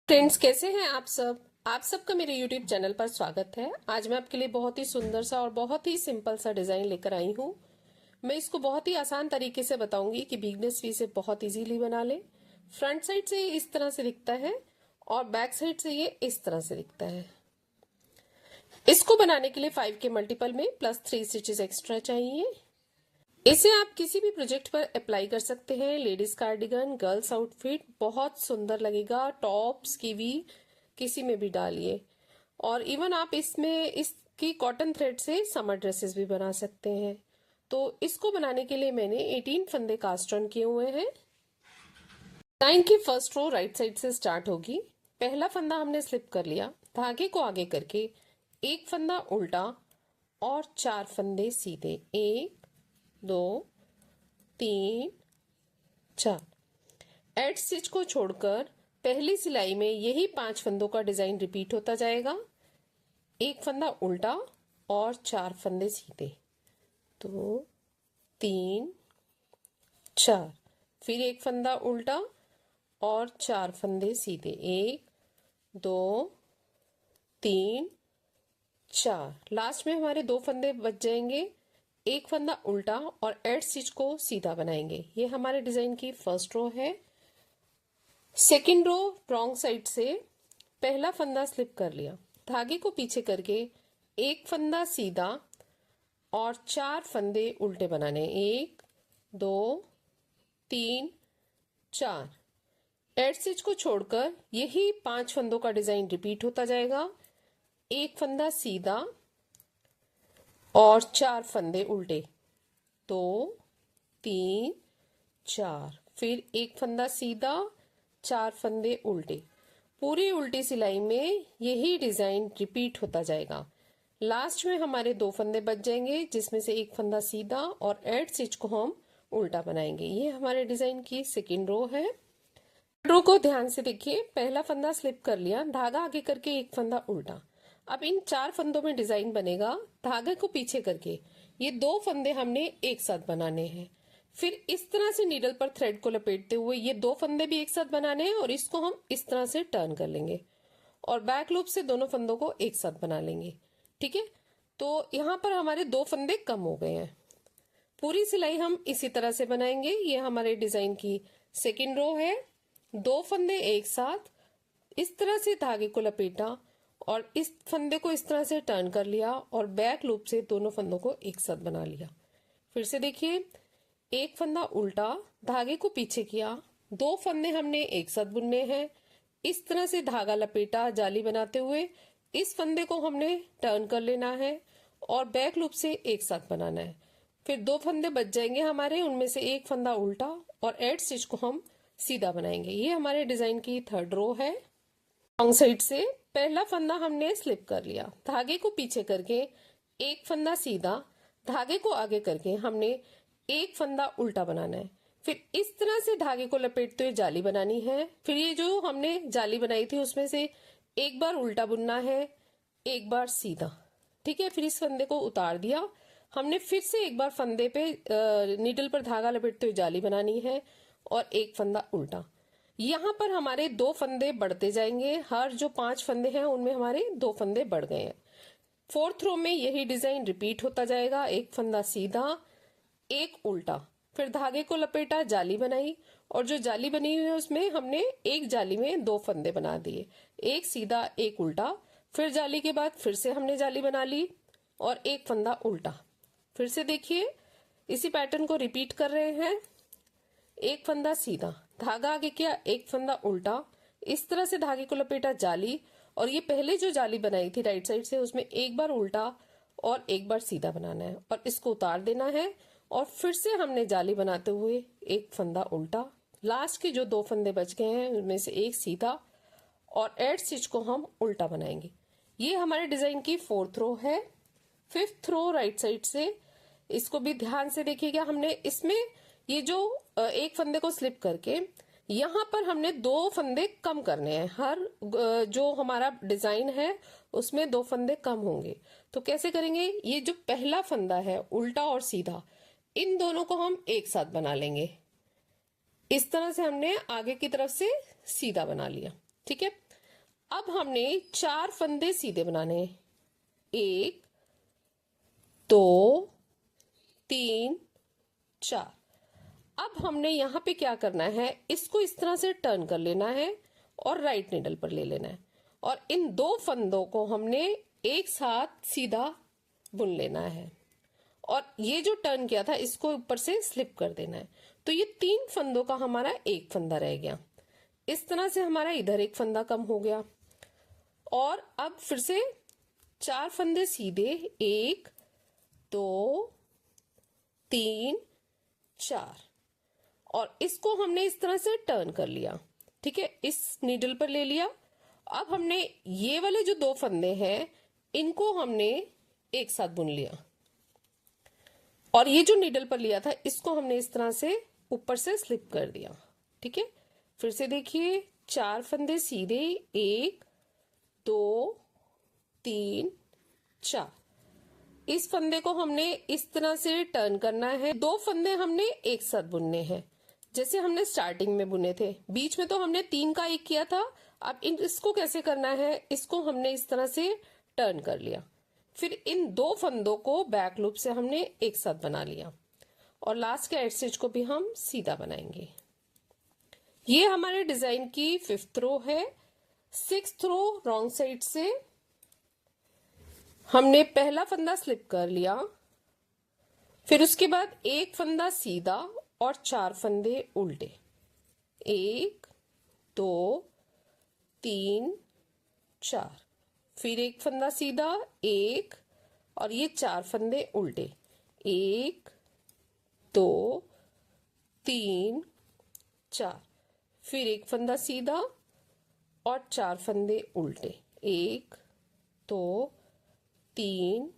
Friends, कैसे हैं आप सब। आप सबका मेरे YouTube चैनल पर स्वागत है। आज मैं आपके लिए बहुत ही सुंदर सा और बहुत ही सिंपल सा डिजाइन लेकर आई हूँ। मैं इसको बहुत ही आसान तरीके से बताऊंगी कि बिगनर्स भी इसे बहुत इजीली बना ले। फ्रंट साइड से ये इस तरह से दिखता है और बैक साइड से ये इस तरह से दिखता है। इसको बनाने के लिए 5 के मल्टीपल में +3 स्टिचेस एक्स्ट्रा चाहिए। इसे आप किसी भी प्रोजेक्ट पर अप्लाई कर सकते हैं। लेडीज कार्डिगन, गर्ल्स आउटफिट, बहुत सुंदर लगेगा। टॉप्स की भी किसी में भी डालिए। और इवन आप इसमें इसकी कॉटन थ्रेड से समर ड्रेसेस भी बना सकते हैं। तो इसको बनाने के लिए मैंने 18 फंदे कास्ट ऑन किए हुए हैं। डिजाइन की फर्स्ट रो राइट साइड से स्टार्ट होगी। पहला फंदा हमने स्लिप कर लिया, धागे को आगे करके एक फंदा उल्टा और 4 फंदे सीधे, 1 2 3 4। एड स्टिच को छोड़कर पहली सिलाई में यही 5 फंदों का डिजाइन रिपीट होता जाएगा। एक फंदा उल्टा और 4 फंदे सीधे, 2 3 4। फिर एक फंदा उल्टा और 4 फंदे सीधे, 1 2 3 4। लास्ट में हमारे 2 फंदे बच जाएंगे। एक फंदा उल्टा और एड स्टिच को सीधा बनाएंगे। ये हमारे डिजाइन की फर्स्ट रो है। सेकेंड रो रॉन्ग साइड से पहला फंदा स्लिप कर लिया, धागे को पीछे करके एक फंदा सीधा और 4 फंदे उल्टे बनाने, 1 2 3 4। एड स्टिच को छोड़कर यही 5 फंदों का डिजाइन रिपीट होता जाएगा। एक फंदा सीधा और 4 फंदे उल्टे, 2 3 4। फिर एक फंदा सीधा, 4 फंदे उल्टे। पूरी उल्टी सिलाई में यही डिजाइन रिपीट होता जाएगा। लास्ट में हमारे 2 फंदे बच जाएंगे, जिसमें से एक फंदा सीधा और एड स्टिच को हम उल्टा बनाएंगे। ये हमारे डिजाइन की सेकेंड रो है। रो को ध्यान से देखिए। पहला फंदा स्लिप कर लिया, धागा आगे करके एक फंदा उल्टा। अब इन 4 फंदों में डिजाइन बनेगा। धागे को पीछे करके ये 2 फंदे हमने एक साथ बनाने हैं। फिर इस तरह से नीडल पर थ्रेड को लपेटते हुए ये 2 फंदे भी एक साथ बनाने हैं और इसको हम इस तरह से टर्न कर लेंगे और बैक लूप से दोनों फंदों को एक साथ बना लेंगे। ठीक है, तो यहाँ पर हमारे 2 फंदे कम हो गए हैं। पूरी सिलाई हम इसी तरह से बनाएंगे। ये हमारे डिजाइन की सेकेंड रो है। 2 फंदे एक साथ इस तरह से धागे को लपेटा और इस फंदे को इस तरह से टर्न कर लिया और बैक लूप से दोनों फंदों को एक साथ बना लिया। फिर से देखिए, एक फंदा उल्टा, धागे को पीछे किया, 2 फंदे हमने एक साथ बुनने हैं। इस तरह से धागा लपेटा जाली बनाते हुए इस फंदे को हमने टर्न कर लेना है और बैक लूप से एक साथ बनाना है। फिर 2 फंदे बच जाएंगे हमारे, उनमें से एक फंदा उल्टा और एड स्टिच को हम सीधा बनाएंगे। ये हमारे डिजाइन की थर्ड रो है। रॉन्ग साइड से पहला फंदा हमने स्लिप कर लिया, धागे को पीछे करके एक फंदा सीधा, धागे को आगे करके हमने एक फंदा उल्टा बनाना है। फिर इस तरह से धागे को लपेटते हुए जाली बनानी है। फिर ये जो हमने जाली बनाई थी उसमें से एक बार उल्टा बुनना है, एक बार सीधा। ठीक है, फिर इस फंदे को उतार दिया हमने। फिर से एक बार फंदे पे नीडल पर धागा लपेटते हुए जाली बनानी है और एक फंदा उल्टा। यहाँ पर हमारे 2 फंदे बढ़ते जाएंगे। हर जो 5 फंदे हैं उनमें हमारे 2 फंदे बढ़ गए हैं। फोर्थ रो में यही डिजाइन रिपीट होता जाएगा। एक फंदा सीधा, एक उल्टा, फिर धागे को लपेटा, जाली बनाई और जो जाली बनी हुई है उसमें हमने एक जाली में 2 फंदे बना दिए, एक सीधा एक उल्टा। फिर जाली के बाद फिर से हमने जाली बना ली और एक फंदा उल्टा। फिर से देखिए, इसी पैटर्न को रिपीट कर रहे हैं। एक फंदा सीधा, धागा आगे किया, एक फंदा उल्टा, इस तरह से धागे को लपेटा, जाली, और ये पहले जो जाली बनाई थी राइट साइड से उसमें एक बार उल्टा और एक बार सीधा बनाना है और इसको उतार देना है और फिर से हमने जाली बनाते हुए एक फंदा उल्टा। लास्ट के जो 2 फंदे बच गए हैं उनमें से एक सीधा और एड स्टिच को हम उल्टा बनाएंगे। ये हमारे डिजाइन की फोर्थ रो है। फिफ्थ रो राइट साइड से, इसको भी ध्यान से देखिएगा। हमने इसमें ये जो एक फंदे को स्लिप करके यहाँ पर हमने 2 फंदे कम करने हैं। हर जो हमारा डिजाइन है उसमें 2 फंदे कम होंगे। तो कैसे करेंगे, ये जो पहला फंदा है उल्टा और सीधा, इन दोनों को हम एक साथ बना लेंगे। इस तरह से हमने आगे की तरफ से सीधा बना लिया। ठीक है, अब हमने 4 फंदे सीधे बनाने हैं। 1 2 3 4। अब हमने यहाँ पे क्या करना है, इसको इस तरह से टर्न कर लेना है और राइट नीडल पर ले लेना है और इन 2 फंदों को हमने एक साथ सीधा बुन लेना है और ये जो टर्न किया था इसको ऊपर से स्लिप कर देना है। तो ये 3 फंदों का हमारा एक फंदा रह गया। इस तरह से हमारा इधर एक फंदा कम हो गया और अब फिर से 4 फंदे सीधे, 1 2 3 4 और इसको हमने इस तरह से टर्न कर लिया। ठीक है, इस नीडल पर ले लिया। अब हमने ये वाले जो 2 फंदे हैं इनको हमने एक साथ बुन लिया और ये जो नीडल पर लिया था इसको हमने इस तरह से ऊपर से स्लिप कर दिया। ठीक है, फिर से देखिए 4 फंदे सीधे, 1 2 3 4। इस फंदे को हमने इस तरह से टर्न करना है। 2 फंदे हमने एक साथ बुनने हैं जैसे हमने स्टार्टिंग में बुने थे। बीच में तो हमने 3 का एक किया था। अब इसको कैसे करना है, इसको हमने इस तरह से टर्न कर लिया, फिर इन 2 फंदों को बैक लूप से हमने एक साथ बना लिया और लास्ट के एड स्टिच को भी हम सीधा बनाएंगे। ये हमारे डिजाइन की 5th रो है। 6th रो रॉन्ग साइड से हमने पहला फंदा स्लिप कर लिया, फिर उसके बाद एक फंदा सीधा और 4 फंदे उल्टे, 1 2 3 4, फिर एक फंदा सीधा, 1 और ये 4 फंदे उल्टे, 1 2 3 4, फिर एक फंदा सीधा और 4 फंदे उल्टे, 1 2 3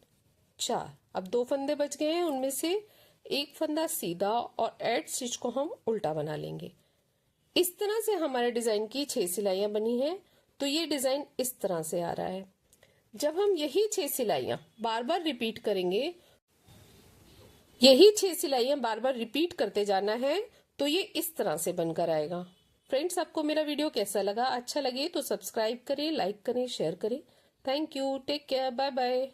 4। अब 2 फंदे बच गए हैं, उनमें से एक फंदा सीधा और एड स्टिच को हम उल्टा बना लेंगे। इस तरह से हमारे डिजाइन की 6 सिलाइयां बनी हैं। तो ये डिजाइन इस तरह से आ रहा है। जब हम यही 6 सिलाइयां बार बार रिपीट करेंगे, यही 6 सिलाइयां बार बार रिपीट करते जाना है तो ये इस तरह से बनकर आएगा। फ्रेंड्स, आपको मेरा वीडियो कैसा लगा? अच्छा लगे तो सब्सक्राइब करें, लाइक करें, शेयर करें। Thank you, take care, bye bye.